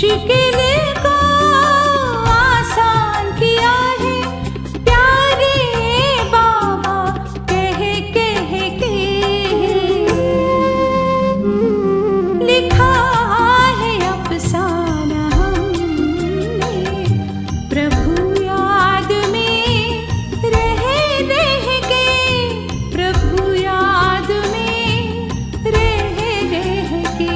मुश्किल को आसान किया है प्यारे बाबा कह कह के। लिखा है अफसाना हमने प्रभु याद में रह रह के, प्रभु याद में रह रह के।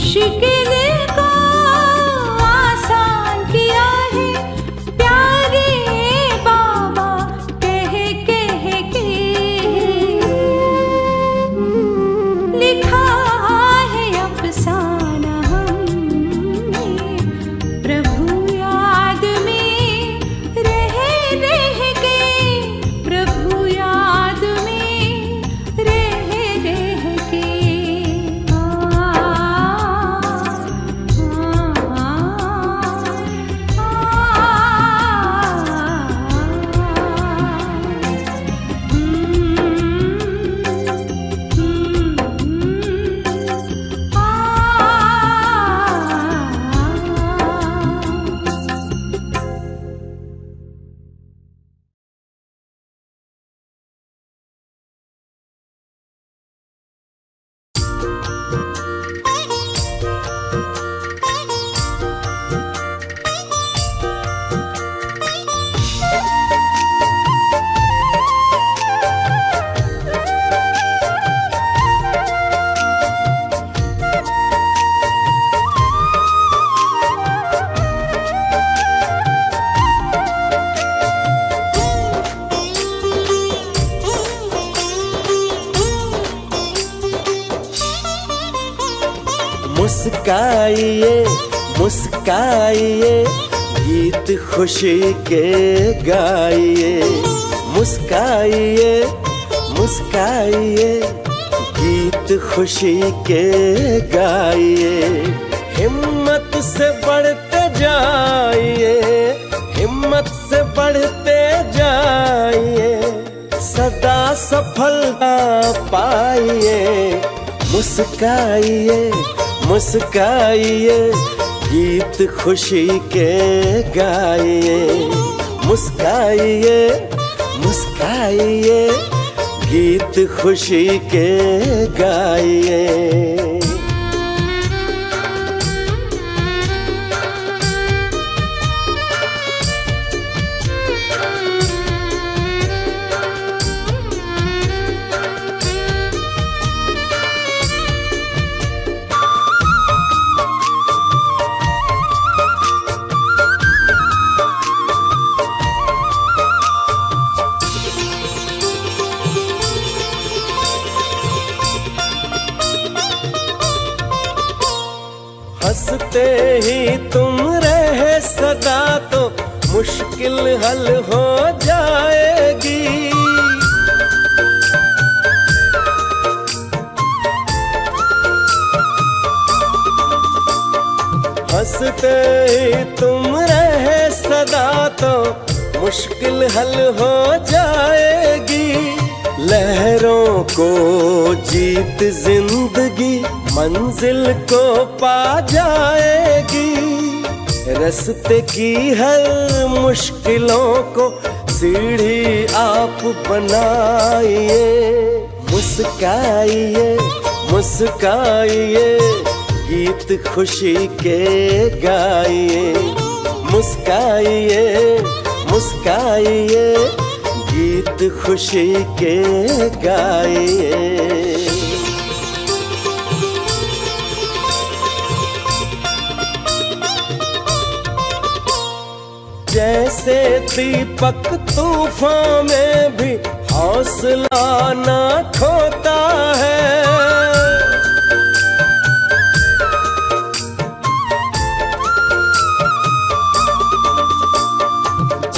मुश्किल को आसान किया है प्यारे बाबा कह कह के। लिखा है अफसाना हमने प्रभु याद में रह रह के, प्रभु याद में रह रह के। मुस्काइए मुस्काइए गीत खुशी के गाइए। मुस्काइए मुस्काइए गीत खुशी के गाइए। हिम्मत से बढ़ते जाइए, हिम्मत से बढ़ते जाइए, सदा सफलता पाइए। मुस्काइए मुस्काइए गीत खुशी के गाइए। मुस्काइए मुस्काइए गीत खुशी के गाइए। हंसते ही तुम रहे सदा तो मुश्किल हल हो जाएगी। हंसते ही तुम रहे सदा तो मुश्किल हल हो जाएगी। लहरों को जीत जिंदगी मंजिल को पा जाएगी। रास्ते की हर मुश्किलों को सीढ़ी आप बनाइए। मुस्काइए मुस्काइए गीत खुशी के गाइए। मुस्काइए मुस्काइए गीत खुशी के गाइए। जैसे दीपक तूफान में भी हौसला न खोता है।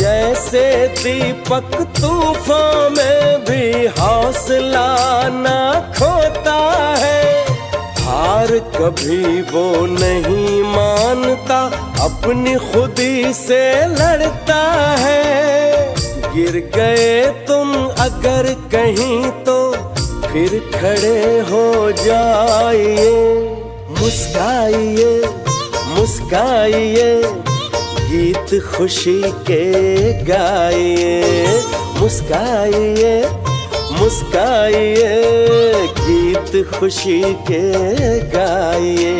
जैसे दीपक तूफान में भी हौसला न खोता है। हार कभी वो नहीं मानता, अपनी खुदी से लड़ता है। गिर गए तुम अगर कहीं तो फिर खड़े हो जाइए। मुस्काइए मुस्काइए गीत खुशी के गाइए। मुस्काइए मुस्काइए गीत खुशी के गाइए।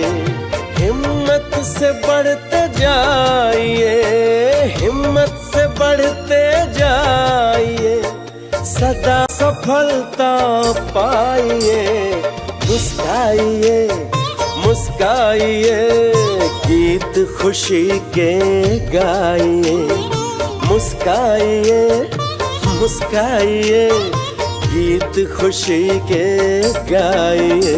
हिम्मत से बढ़ते जाइए, हिम्मत से बढ़ते जाइए, सदा सफलता पाइए। मुस्काइए मुस्काइए, गीत खुशी के गाइए। मुस्काइए, मुस्काइए, गीत खुशी के गाइए।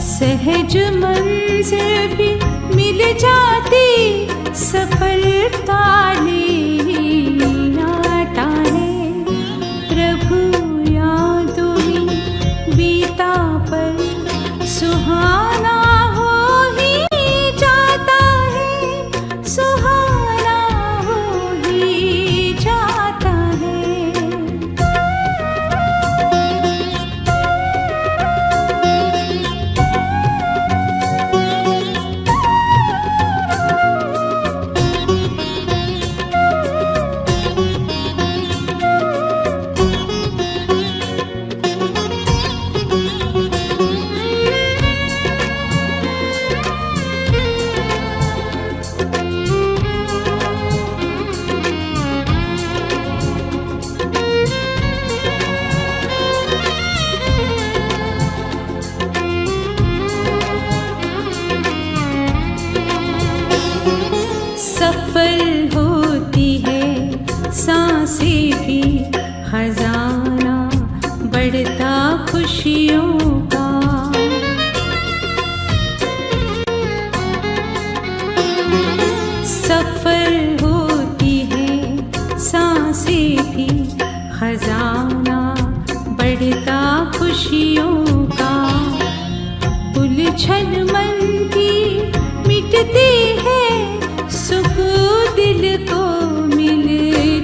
सहज मंजिल भी मिल जाती, सफलता आता है। प्रभु यादों में बीता पल सुहाना हो ही जाता है, सुहाना हो ही जाता है। सफल होती है सांसें भी, खजाना बढ़ता खुशियों का। सफल होती है सांसें भी, खजाना बढ़ता खुशियों का। उलझन मन की मिटती है, सुख दिल को मिल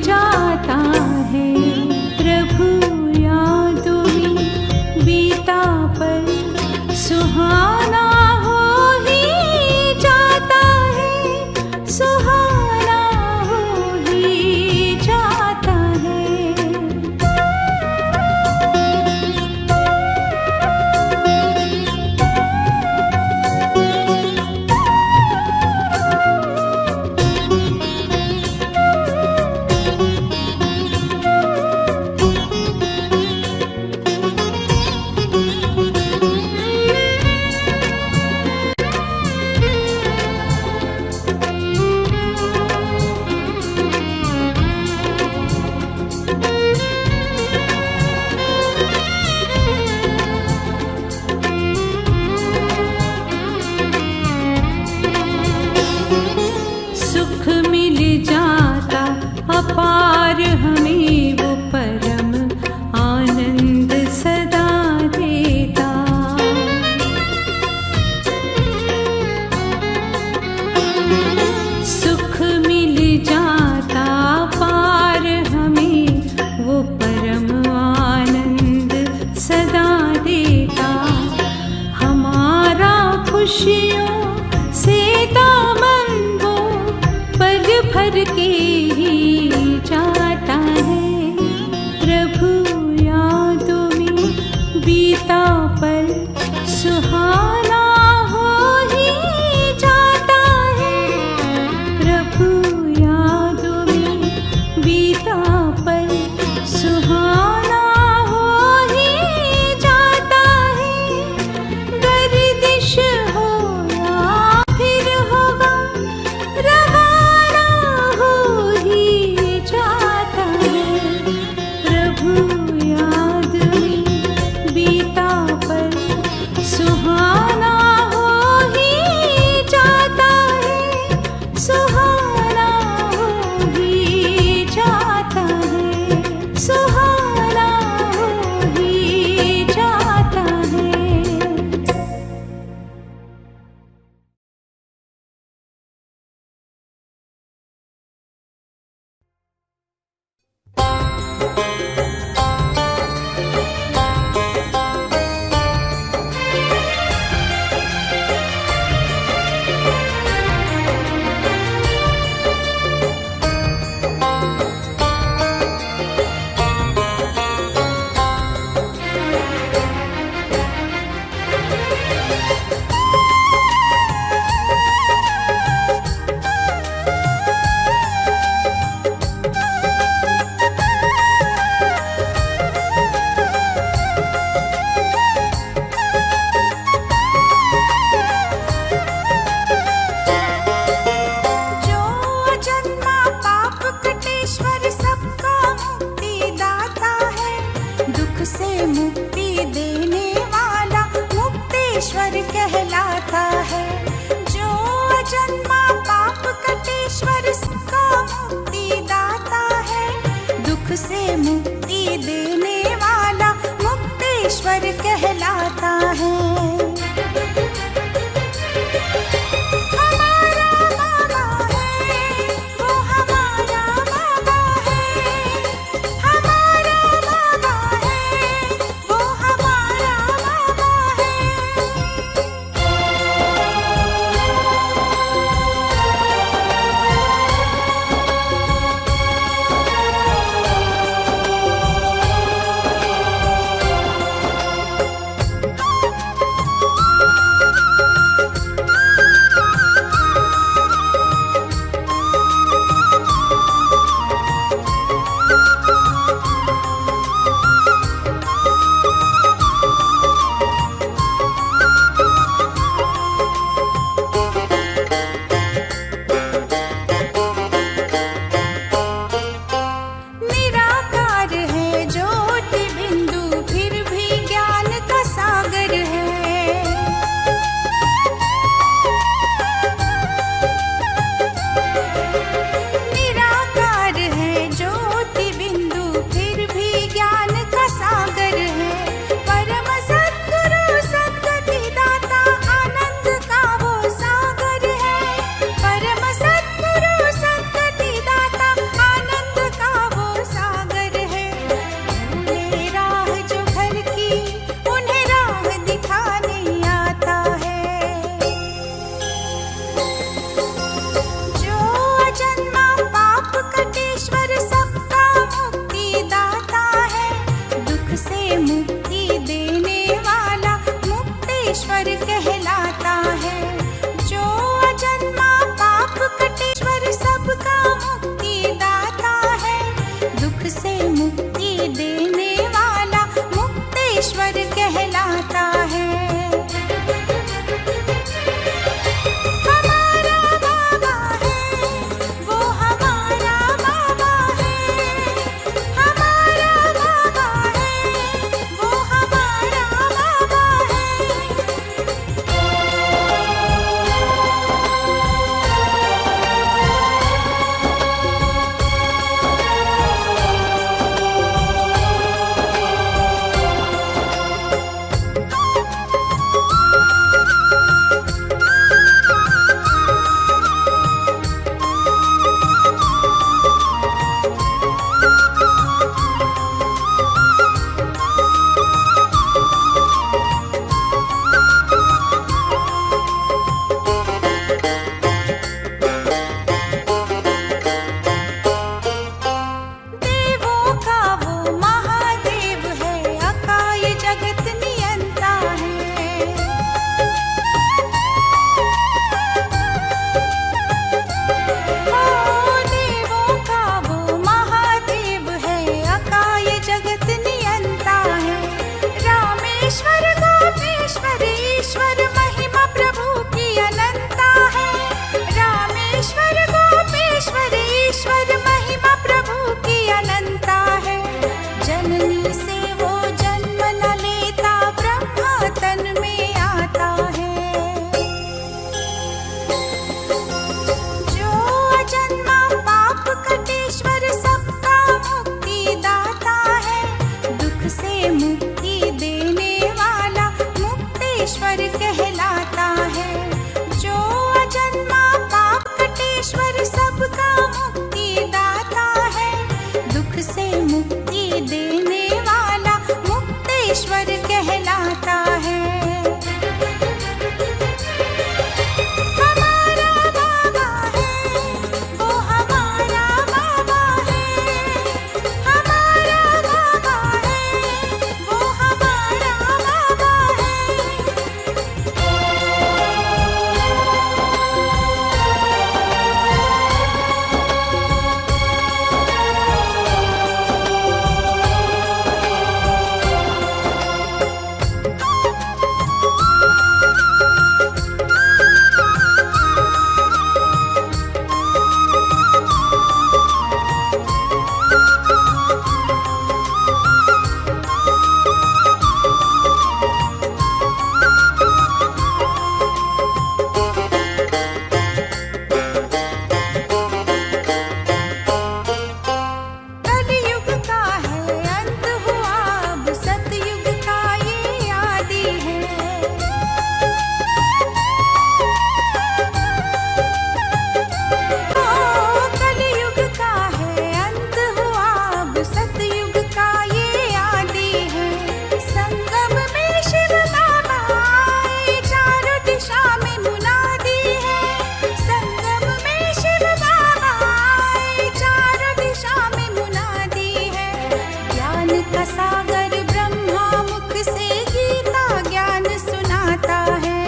जाता है। प्रभु यादों में बीता पल सुहाना हो ही जाता है, सुहाना हो ही जाता है। पार हमें वो परम आनंद सदा देता। सुख मिल जाता पार हमें वो परम आनंद सदा देता। हमारा खुशियों से दामन वो पल भर के ही जाता है। प्रभु यादों में बीता पल सुहाना हो ही जाता है। प्रभु यादों में बीता पल सुहाना हो ही जाता है। गर्दिश हो या फिर हो गम रवाना हो ही जाता है। प्रभु याद में बीता पल सुहाना हो ही जाता है। सुहाना हो ही जाता है। सुहाना हो ही जाता है। जो अजन्मा पाप कटेश्वर सबका मुक्ति दाता है। दुख से मुक्ति देने वाला मुक्तेश्वर कहलाता है। जो अजन्मा पाप कटेश्वर सबका मुक्ति दाता है। दुख से मुक्ति देने वाला मुक्तेश्वर कहलाता है। हमारा बाबा है वो हमारा बाबा है। हमारा बाबा है वो हमारा बाबा है। निराकार है ज्योति बिंदु फिर भी ज्ञान का सागर है। निराकार है ज्योति बिंदु फिर भी ज्ञान का सागर है। परम सद्गुरु सद्गति दाता आनंद का वो सागर है। परम सद्गुरु सद्गति दाता आनंद का वो सागर है। भूले राह जो घर की उन्हें राह दिखाने आता है। जो अजन्मा पाप कटेश्वर सबका मुक्ति दाता है। दुख से मुक्ति देने वाला मुक्तेश्वर कहलाता है। जो अजन्मा पाप कटेश्वर सबका मुक्ति दाता है। दुख से मुक्ति देने वाला मुक्तेश्वर कहलाता है। हमारा बाबा है वो हमारा बाबा है। हमारा बाबा है वो हमारा बाबा है। गोपेश्वर महिमा प्रभु की अनंता है। रामेश्वर गोपेश्वर ईश्वर महिमा प्रभु की अनंता है। जननी से वो जन्म न लेता, ब्रह्मा तन में आता है। जो अजन्मा पाप कटेश्वर सबका मुक्ति दाता है। दुख से मुक्ति देने वाला मुक्तेश्वर कहलाता है। जो अजन्मा पाप कटेश्वर सबका मुक्ति दाता है। दुख से मुक्ति देने वाला मुक्तेश्वर कहलाता है। हमारा बाबा है, वो हमारा बाबा है। हमारा बाबा है, वो हमारा बाबा है। कलयुग का है अंत हुआ, अब सतयुग का ये आदि है। ओ कलयुग का है अंत हुआ, अब सतयुग का ये आदि है। संगम में शिव बाबा आए, चारों दिशा में मुनादी है। संगम में शिव बाबा आए, चारों दिशा में मुनादी है। ज्ञान का सागर ब्रह्मा मुख से गीता ज्ञान सुनाता है।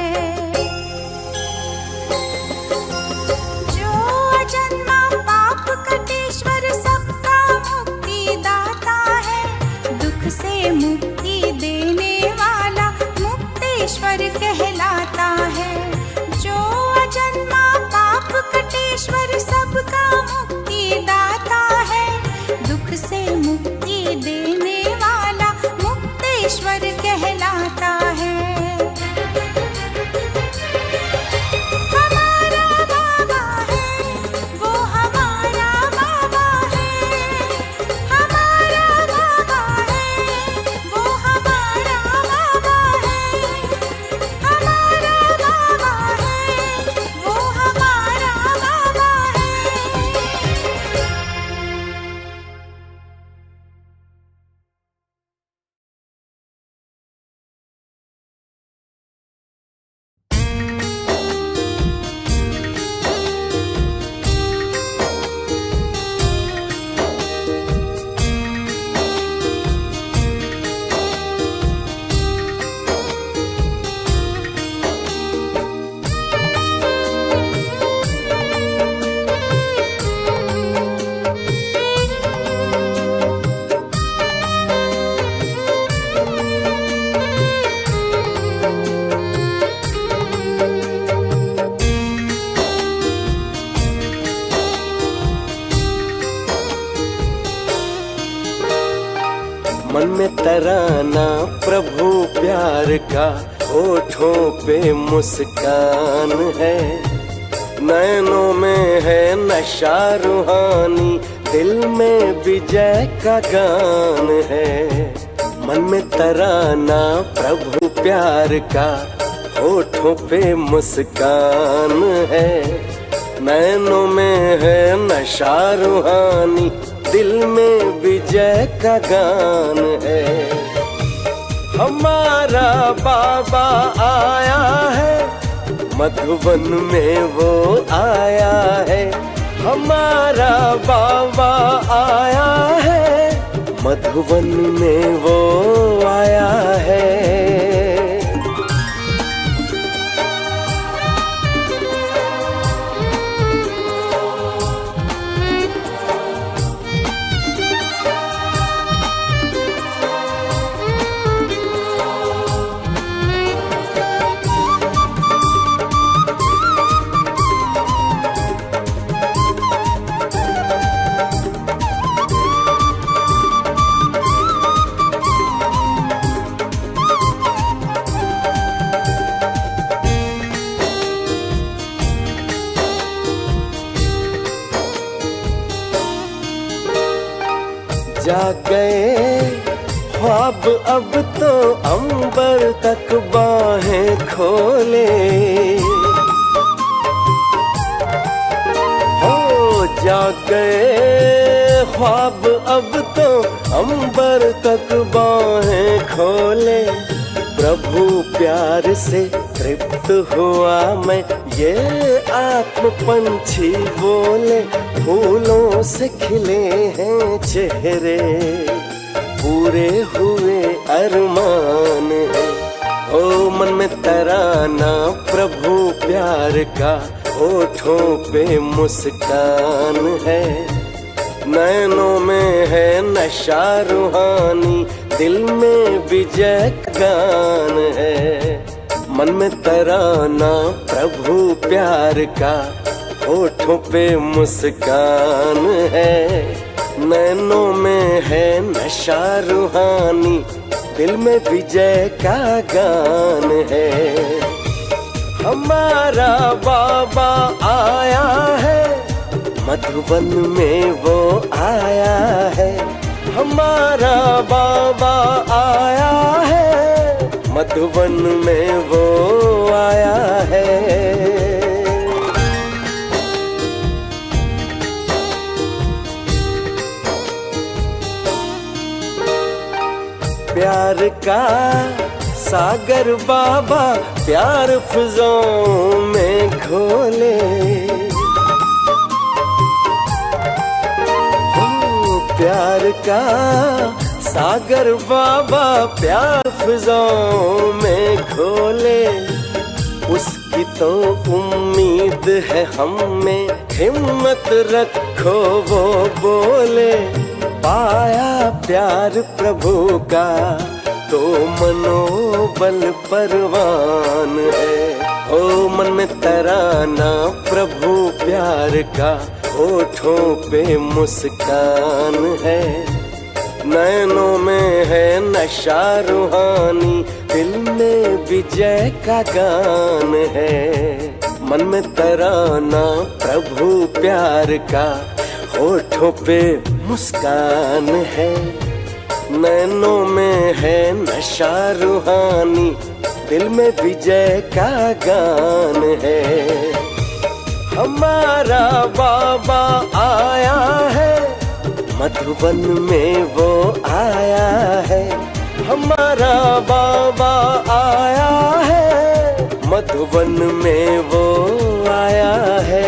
जो अजन्मा पाप कटेश्वर सबका मुक्ति दाता है। दुख से मुक्ति देने वाला मुक्तेश्वर कहलाता है। जो अजन्मा पाप कटेश्वर सबका मुक्ति दाता है। दुख से मुक्ति देने वाला मुक्तेश्वर कहलाता है। हमारा बाबा है, वो हमारा बाबा है। हमारा बाबा है, वो हमारा बाबा है। हमारा बाबा है, वो हमारा बाबा है। मन में तराना प्रभु प्यार का, होठों पे मुस्कान है। नैनों में है नशा रूहानी, दिल में विजय का गान है। मन में तराना प्रभु प्यार का, होठों पे मुस्कान है। नैनों में है नशा रूहानी, दिल में विजय का गान है। हमारा बाबा आया है, मधुबन में वो आया है। हमारा बाबा आया है, मधुबन में वो आया है। जाग गए ख्वाब अब तो अंबर तक बाहें खोले। हो जाग गए ख्वाब अब तो अंबर तक बाहें खोले। प्रभु प्यार से तृप्त हुआ मैं, ये आत्म पंछी बोले। फूलों से खिले हैं चेहरे, पूरे हुए अरमान है। ओ मन में तराना प्रभु प्यार का, होठों पे मुस्कान है। नैनों में है नशा रूहानी, दिल में विजय गान है। मन में तराना प्रभु प्यार का, होठों पे मुस्कान है। नैनों में है नशा रूहानी, दिल में विजय का गान है। हमारा बाबा आया है, मधुबन में वो आया है। हमारा बाबा आया है, मधुबन में वो आया है। प्यार का सागर बाबा प्यार फिजाओं में घोले। प्यार का सागर बाबा प्यार फिजाओं में घोले। उसकी तो उम्मीद है हमें, हिम्मत रखो वो बोले। पाया प्यार प्रभु का तो मनोबल परवान है। ओ मन में तराना प्रभु प्यार का, होठों पे मुस्कान है। नैनों में है नशा रूहानी, दिल में विजय का गान है। मन में तराना प्रभु प्यार का, होठों पे मुस्कान है। नैनों में है नशा रूहानी, दिल में विजय का गान है। हमारा बाबा आया है, मधुबन में वो आया है। हमारा बाबा आया है, मधुबन में वो आया है।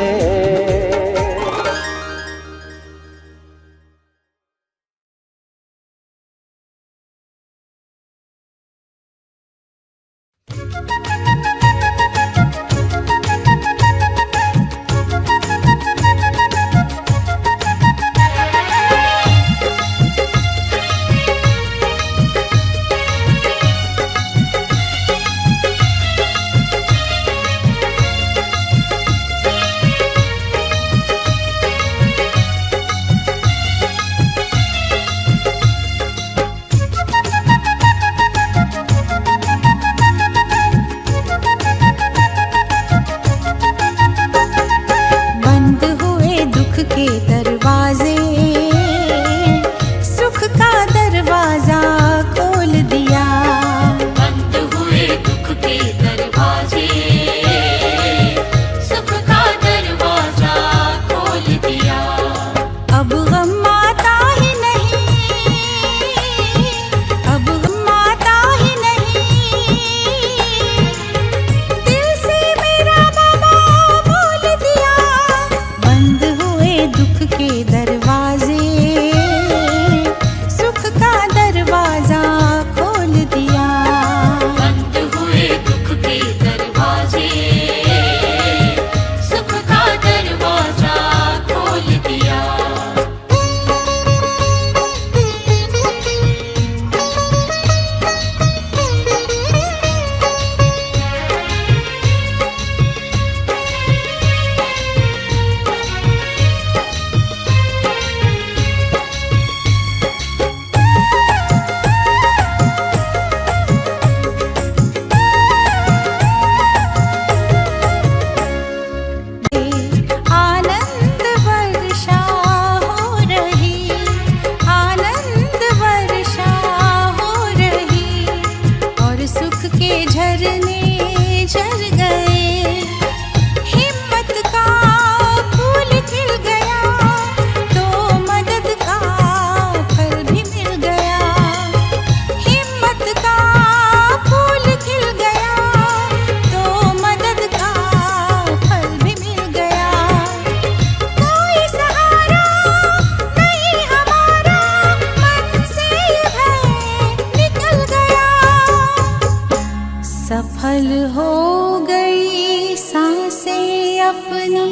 अपनी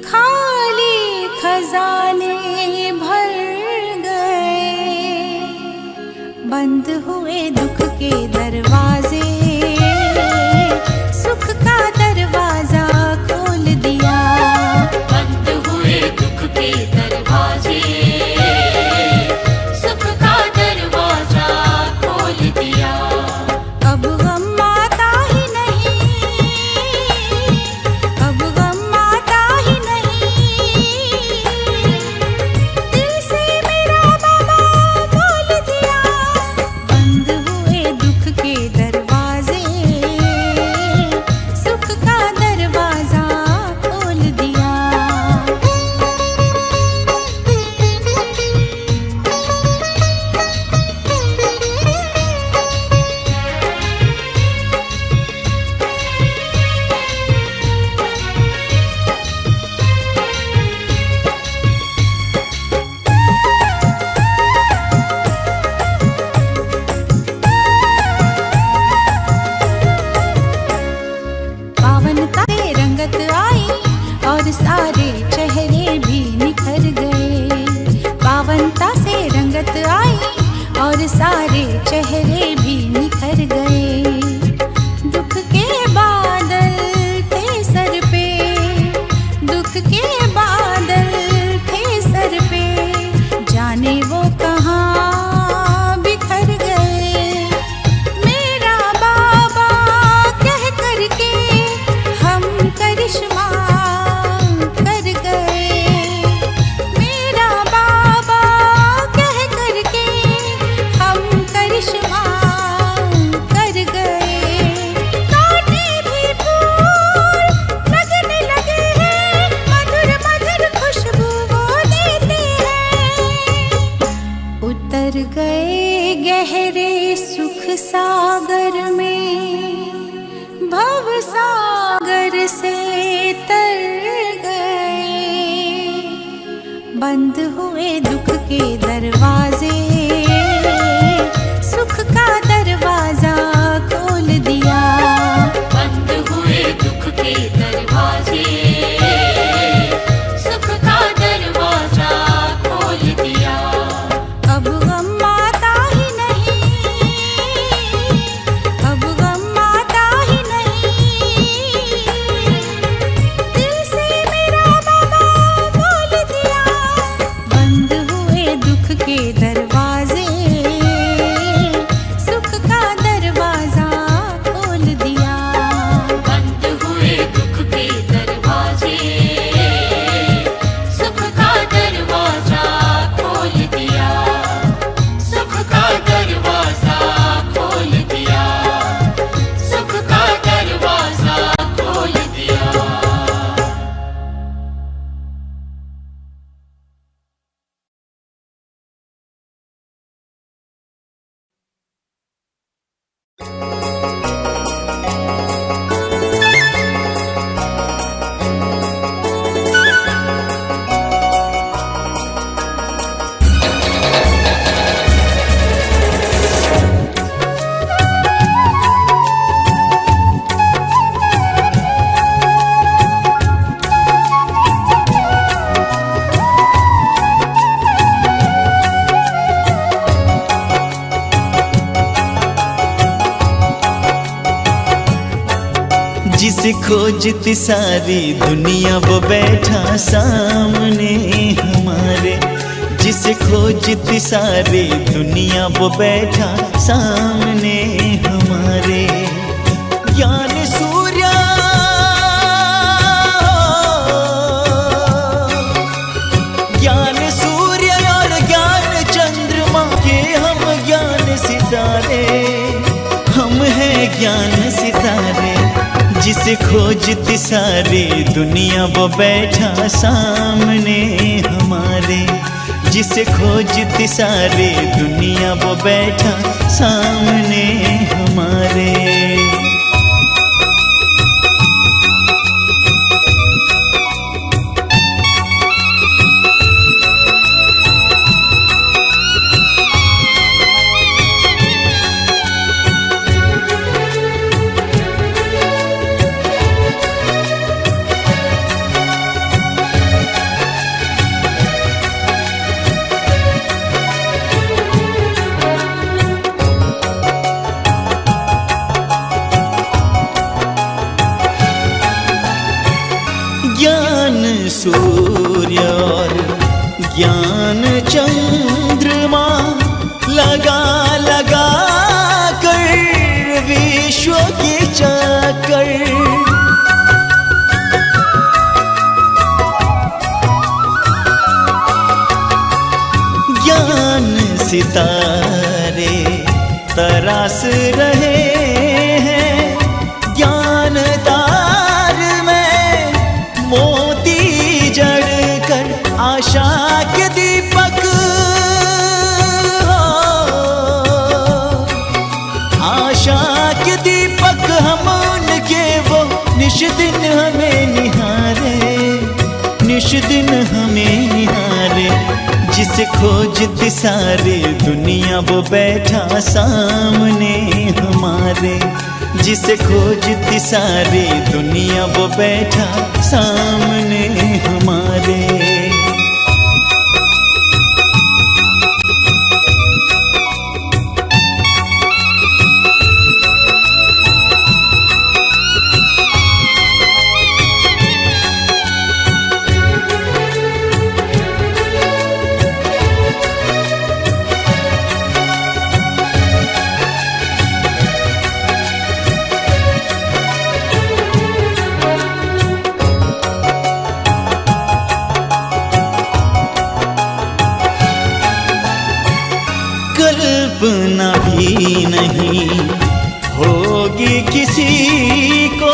खाली खजाने भर गए। बंद हुए दुख के दरवाजे, सुख का दरवाजा खोल दिया। बंद हुए दुख के दरवाजे, सुख का दरवाजा खोल दिया। अब गम आता ही नहीं, अब गम आता ही नहीं। दिल से मेरा बाबा बोल दिया। बंद हुए दुख के दरवाजे, सुख का दरवाजा खोल दिया। पावनता से रंगत आई और सारे चेहरे भी निखर गए। पावनता से रंगत आई और सारे चेहरे भी निखर गए। दुख के बादल थे सर पे, दुख के बादल थे सर पे, जाने वो कहाँ बिखर गए। मेरा बाबा कह करके हम करिश्मा कर गए। मेरा बाबा कह करके हम करिश्मा कर गए। कांटे भी फूल लगने लगे हैं, मधुर मधुर खुशबू वो देते हैं। उतर गए गहरे सुख सागर में, भव सागर से तर गए। बंद हुए दुख के दरवाजे, सुख का दरवाजा खोल दिया। बंद हुए दुख के दरवाजे, सुख का दरवाजा खोल दिया। अब गम आता ही नहीं, अब गम आता ही नहीं। दिल से मेरा बाबा बोल दिया। बंद हुए दुख के दरवाजे, सुख का दरवाजा खोल दिया। बंद हुए दुख के दरवाजे, सुख का दरवाजा खोल दिया। सुख का दरवाजा खोल दिया, सुख का दरवाजा खोल दिया। जिसे खोजती सारी दुनिया वो बैठा सामने हमारे। जिसे खोजती सारी दुनिया वो बैठा सामने हमारे। ज्ञान सूर्य ज्ञान सूर्य और ज्ञान चंद्रमा के हम ज्ञान सितारे। हम हैं ज्ञान सितारे। जिसे खोजती सारी दुनिया वो बैठा सामने हमारे। जिसे खोजती सारी दुनिया वो बैठा सामने हमारे। सूर्य और ज्ञान चंद्रमा लगा लगा कर विश्व के चक्कर। ज्ञान सितारे तरास रहे हैं, ज्ञान तार में मोती जड़ कर आशा के दीपक आशा के दीपक हम उनके वो निश दिन हमें निहारे, निश दिन हमें निहारे। जिसे खोजती सारी दुनिया वो बैठा सामने हमारे, जिसे खोजती सारी दुनिया वो बैठा सामने हमारे। कल्पना भी नहीं होगी किसी को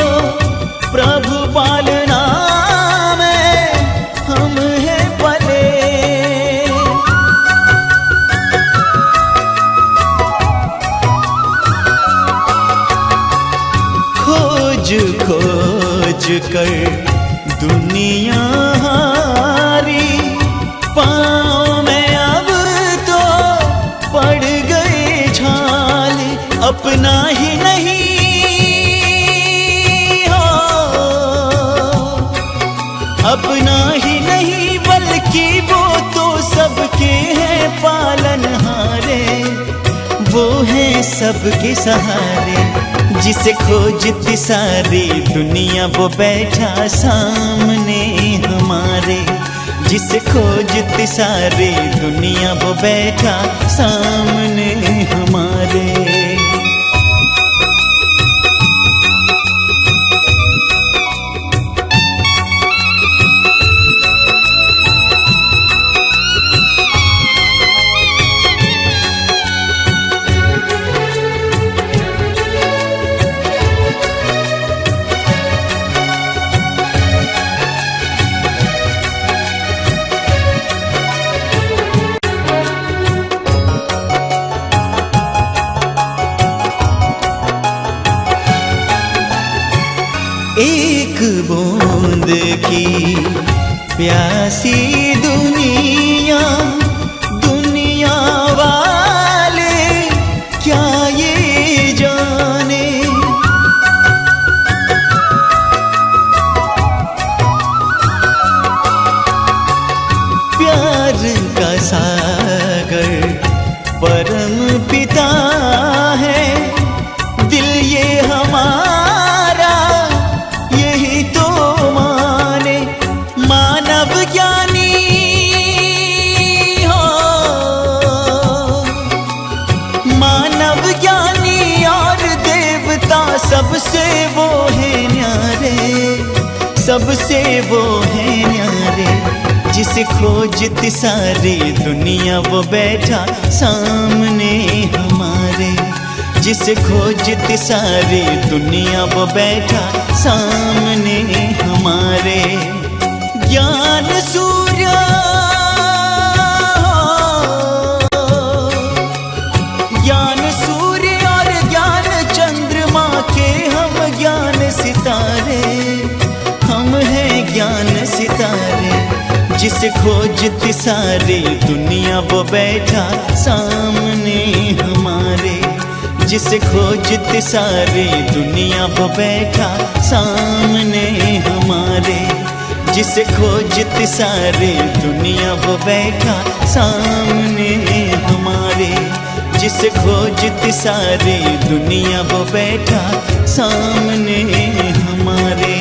प्रभु पालना में हम हैं पले। खोज खोज कर दुनिया हारी, पाँव में अब तो पड़ गए छाले। अपना ही नहीं हो, अपना ही नहीं बल्कि वो तो सबके हैं पालनहारे, वो हैं सबके सहारे। जिसे खोजती सारी दुनिया वो बैठा सामने हमारे, जिसे खोजती सारी दुनिया वो बैठा सामने हमारे। एक बूंद की प्यासी दुनिया, दुनिया वाले क्या ये जाने। प्यार का सागर परम पिता है, दिल ये हमारा यही तो माने। मानव ज्ञानी हो, मानव ज्ञानी और देवता सबसे वो है न्यारे, सबसे वो है न्यारे। जिसे खोजती सारी दुनिया वो बैठा सामने हमारे, जिसे खोजती सारी दुनिया वो बैठा सामने हमारे। ज्ञान सूर्य ज्ञान सूर्य और ज्ञान चंद्रमा के हम ज्ञान सितारे, हम हैं ज्ञान सितारे। जिसे खोजती सारी दुनिया वो बैठा सामने हमारे, जिसे खोजती सारी दुनिया वो बैठा सामने हमारे, जिसे खोजती सारी दुनिया वो बैठा सामने हमारे, जिसे खोजती सारी दुनिया वो बैठा सामने हमारे।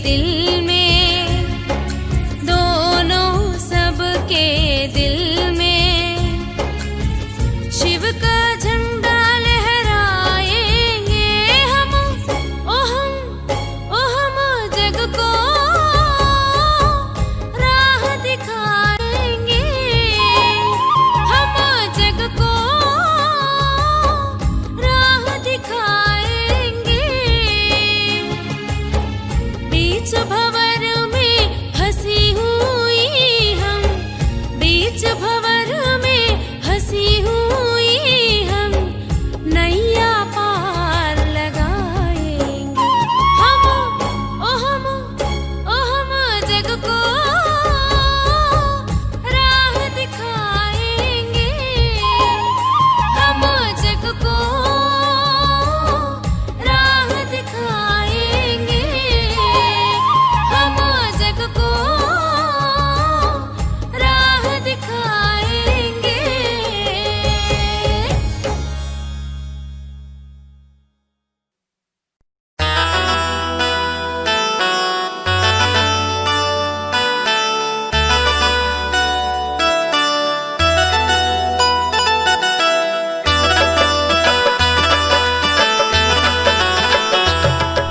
दिल में, दोनों सबके दिल में शिव का झंडा लहराएंगे हम। ओ हम जग को राह दिखाएंगे, हम जग को राह दिखाएंगे। बीच भंवर में फंसी हुई हम, बीच भंवर में फंसी हुई हम, नैया पार लगाएंगे हम। ओ हम जग को राह दिखाएंगे, हम जग को राह दिखाएंगे, हम जग को राह दिखाएंगे।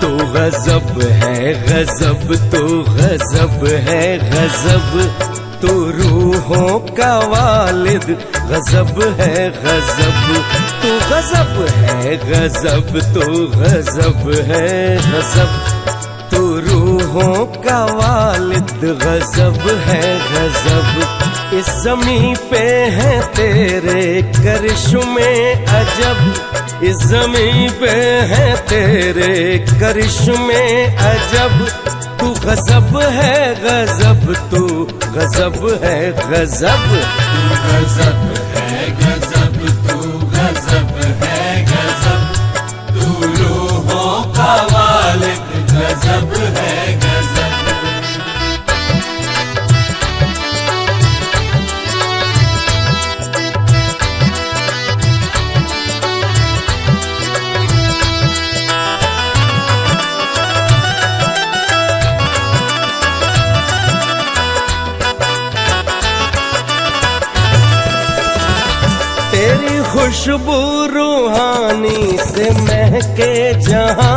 तू गजब है गजब, तू गजब है गजब, तू रूहों का वालिद गजब है गजब। तू गजब है गजब, तू गजब है गजब, तू रूहों का वालिद गजब है गजब। इस ज़मीं पे है तेरे करिश्मे अजब, इस ज़मीं पे है तेरे करिश्मे अजब। तू गजब है गजब, तू गजब है गजब, तू गजब है गजब, तू गजब है गजब, तू रूहों का वालिद गजब है गजब। तेरी खुशबू रूहानी से महके जहां,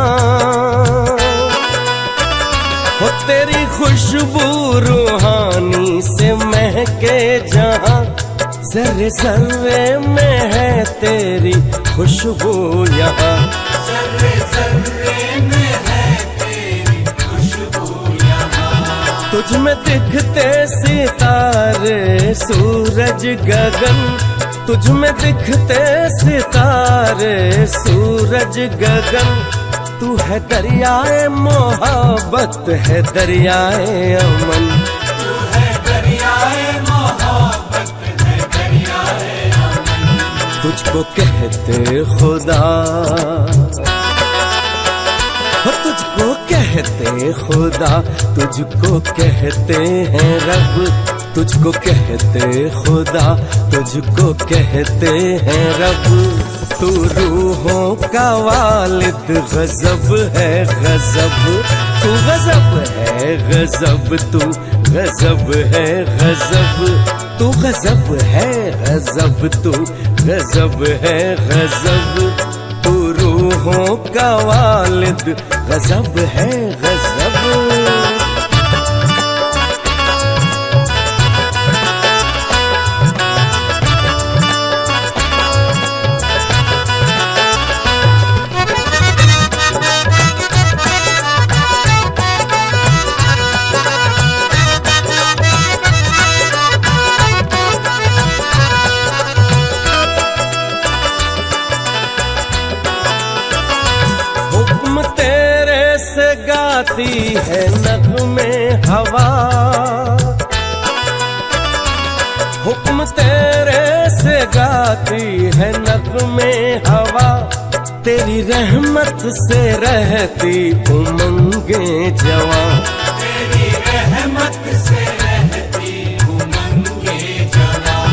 हो तेरी खुशबू रूहानी से महके जहां। जर्रे जर्रे में है तेरी खुशबू यहाँ, जर्रे जर्रे में है तेरी खुशबू यहाँ। तुझ में दिखते सितारे सूरज गगन, तुझ में दिखते सितारे सूरज गगन। तू है दरियाए मोहब्बत, है दरियाए अमन, तू है दरियाए मोहब्बत, है दरियाए अमन। तुझको कहते खुदा, हो तुझको कहते खुदा, तुझको कहते हैं रब, तुझको कहते खुदा, तुझको कहते हैं रब। तू रूहों का वालिद गजब है गजब, तू गजब है गजब, तू गजब है गजब, तू गजब है गजब, तू गजब है गजब। तू रूहों का वालिद गजब है गजब। गाती है नगमे हवा, हुक्म तेरे से गाती है नगमे हवा। तेरी रहमत से रहती उमंगे जवां, तेरी रहमत से रहती उमंगे जवां।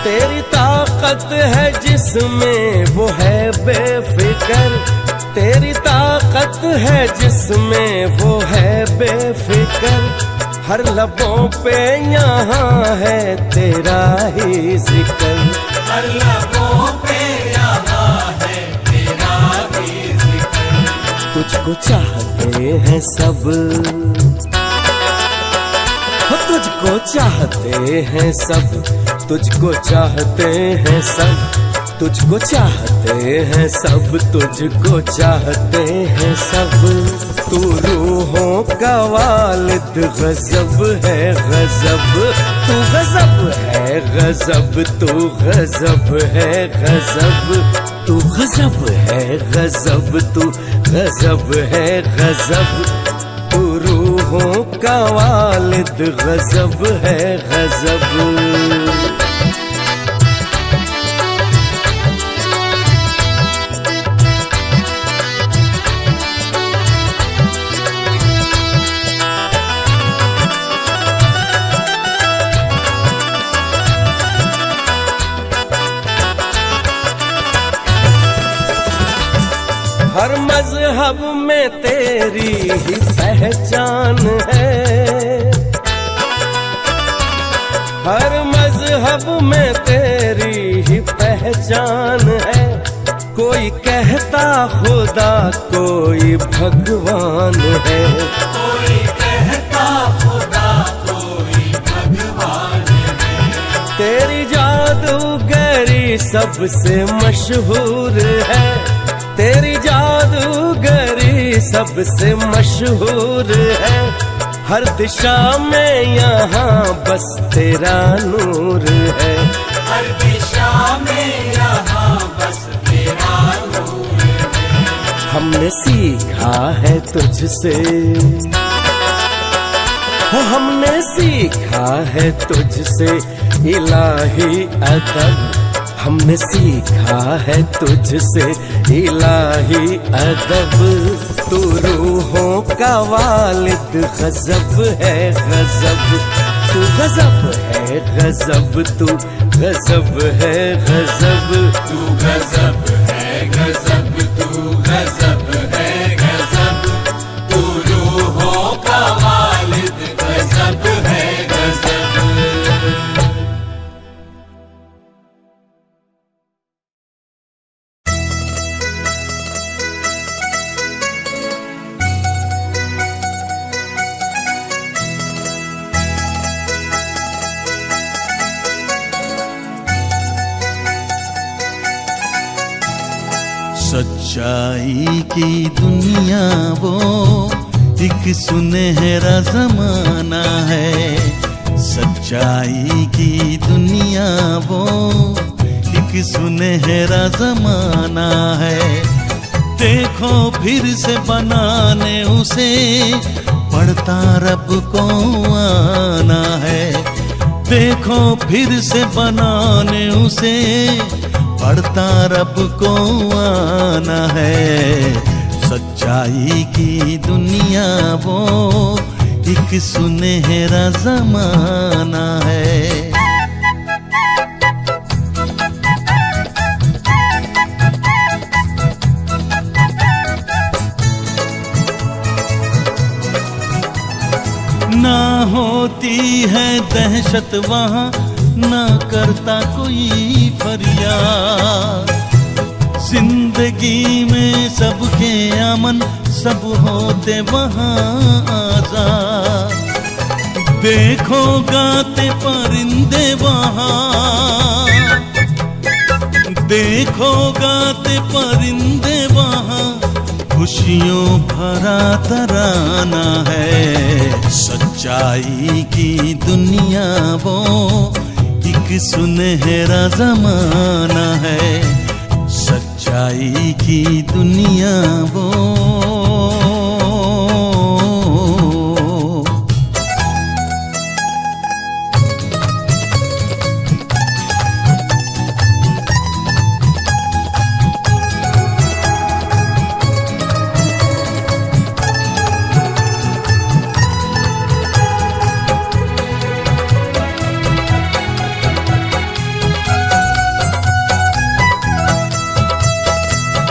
तेरी ताकत है जिसमें वो है बेफिक्र, तेरी ताकत ताकत है जिसमें वो है बेफिक्र, हर लबों पे यहाँ है तेरा ही जिक्र। हर लबों पे यहाँ है तेरा भी जिक्र। तुझको चाहते हैं सब, हो तुझको चाहते हैं सब, तुझको चाहते हैं सब, तुझको चाहते हैं सब, तुझको चाहते हैं सब। तू रूहों का वालिद गजब है गजब, तू गजब है गजब, तू गजब है गजब, तू गजब है गजब, तू गजब है गजब। तू रूहों का वालिद गजब है गजब। हर मजहब में तेरी ही पहचान है, हर मजहब में तेरी ही पहचान है। कोई कहता खुदा कोई भगवान है, कोई कहता खुदा कोई भगवान है। तेरी जादूगरी सबसे मशहूर है, तेरी जादूगरी सबसे मशहूर है। हर दिशा में यहाँ बस तेरा नूर है, हर दिशा में यहाँ बस तेरा नूर है। हमने सीखा है तुझसे, हो हमने सीखा है तुझसे इलाही अदब, हमने सीखा है तुझसे इलाही अदब। तू रूहों का वालिद गजब है गजब, तू गजब है गजब, तू गजब है गजब, तू गजब है गजब, तू गजब है गजब। तू रूहों का वालिद गजब है गजब। सच्चाई की दुनिया वो एक सुनहरा जमाना है, सच्चाई की दुनिया वो एक सुनहरा जमाना है। देखो फिर से बनाने उसे पड़ता रब को आना है, देखो फिर से बनाने उसे पड़ता रब को आना है। सच्चाई की दुनिया वो एक सुनहरा जमाना है। ना होती है दहशत वहाँ, ना करता कोई फरियाद। जिंदगी में सबके अमन, सब होते वहाँ आजाद। देखो गाते परिंदे वहाँ, देखो गाते परिंदे वहाँ, खुशियों भरा तराना है। सच्चाई की दुनिया वो एक सुनहरा जमाना है, सच्चाई की दुनिया वो।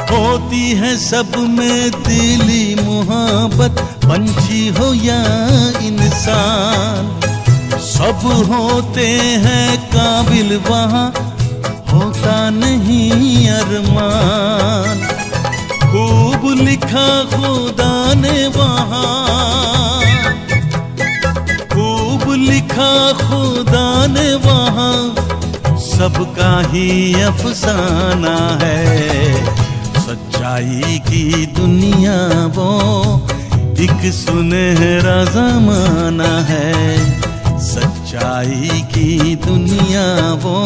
होती है सब में दिली मोहब्बत, पंछी हो या इंसान। सब होते हैं काबिल, वहाँ होता नहीं अरमान। खूब लिखा खुदा ने वहाँ, खूब लिखा खुदा ने वहाँ, सबका ही अफसाना है। सच्चाई की दुनिया वो एक सुनहरा ज़माना है। सच्चाई की दुनिया वो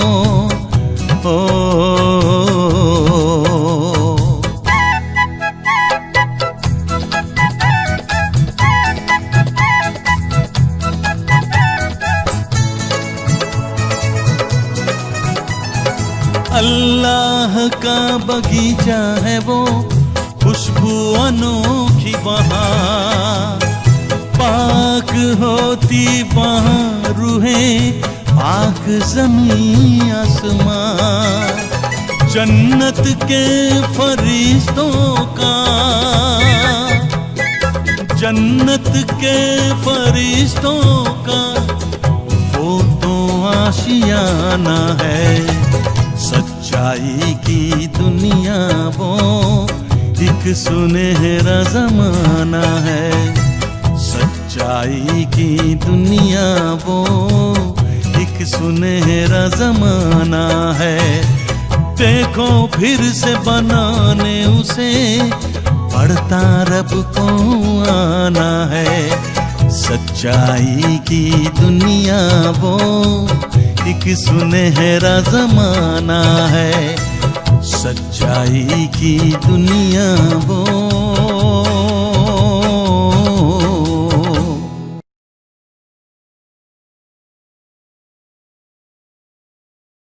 अल्लाह का बगीचा है वो, खुशबू अनोखी वहाँ। पाक होती वहाँ रूहें, पाक ज़मीं आसमां। जन्नत के फरिश्तों का, जन्नत के फरिश्तों का वो तो आशियाना है। सच्चाई की दुनिया वो एक सुनहरा ज़माना है। सच्चाई की दुनिया वो एक सुनहरा ज़माना है। देखो फिर से बनाने उसे पड़ता रब को आना है। सच्चाई की दुनिया वो एक सुनहरा ज़माना है। सच्चाई की दुनिया वो